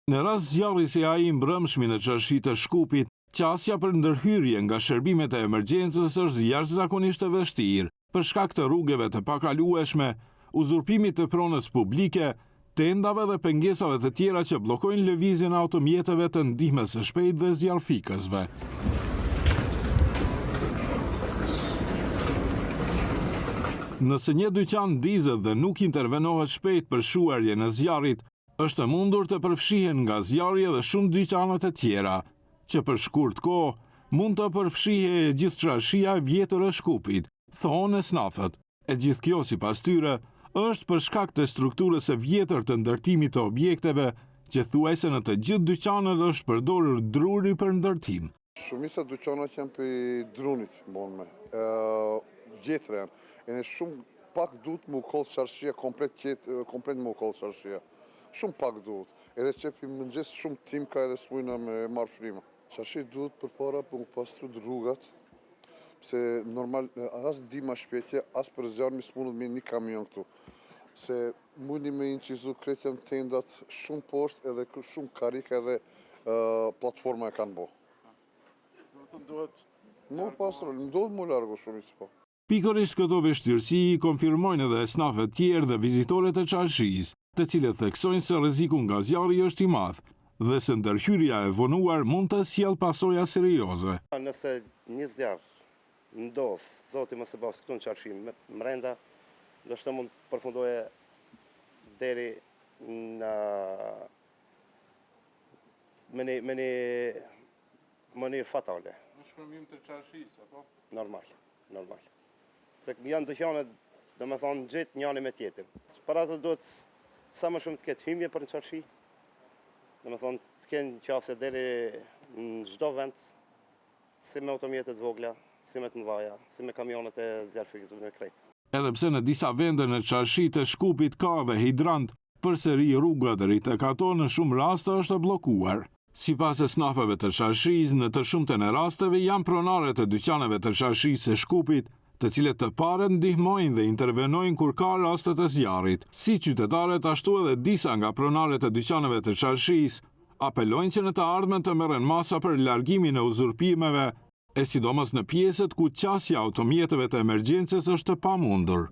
Në rast zjarri si ai i mbrëmshmi në çarshitë të Shkupit, qasja për ndërhyrje nga shërbimet e emergjencës është jashtëzakonisht e vështirë për shkak të rrugëve të pakalueshme, uzurpimit të pronës publike, tendave dhe pengesave të tjera që bllokojnë lëvizjen e automjeteve të ndihmës së shpejtë dhe zjarrfikësve. Nëse një dyqan ndizet dhe nuk intervenohet shpejt për shuarjen e zjarrit, është e mundur të përfshihen nga zjarri edhe shumë dyqanet e tjera, që për shkurt kohë mund të përfshihej gjithë çarshia e vjetër e Shkupit, thonë snafët. E gjithë kjo sipas tyre është për shkak të strukturës së vjetër të ndërtimit të objekteve, që thuajse në të gjithë dyqanet është përdorur druri për ndërtim. Shumica dyqanat janë për drunit, vjetra janë. E shumë pak duhet më kollë çarshia komplet më kollë çarshia. Shumë pak duhet. Edhe që për mëngjes shumë tim ka edhe smujna me marrë frima. Çarshi duhet përpara për më pastru rrugat, se normal as dima shpejtje, as për zjarmi s'mundet me një kamion këtu. Se mundi me incizu kretjen tendat shumë poshtë edhe shumë karik edhe platforma e kanë bo. Më pastru, duhet më largo shumë i s'po. Pikërisht këto vështirësi i konfirmojnë edhe snafët tjerë dhe vizitorët e çarshis, të cilët theksojnë se rreziku nga zjarri është i madh dhe se ndërhyrja e vonuar mund të sjellë pasoja serioze. Nëse një zjarr ndodh, zoti mos e bëj këtu në çarshi brenda, ndoshta mund të përfundoje deri në mënyrë fatale. Në shkërmim të çarshisë, apo? Normal. Se janë dyqanet, domethënë gjithë njëri me tjetrin. Para të duhet sa më shumë të ketë hymje për në çarshi. Domethënë të kenë qasje deri në çdo vend, si me automjetet vogla, si me të mëdha, si me kamionet e zjarrfikës me krejt. Edhe pse në disa vende në çarshitë të Shkupit ka dhe hidrant, përsëri rruga deri tek ato në shumë raste është e bllokuar. Sipas snafëve të çarshisë, në të shumtën e rasteve janë pronare të dyqaneve të çarshisë së Shkupit, të cilët të parët ndihmojnë dhe intervenojnë kur ka raste të zjarrit. Si qytetarët, ashtu edhe disa nga pronaret e dyqaneve të çarshisë apelojnë që në të ardhmen të merren masa për largimin e uzurpimeve, e sidomos në pjesët ku qasja automjeteve të emergjencës është e pamundur.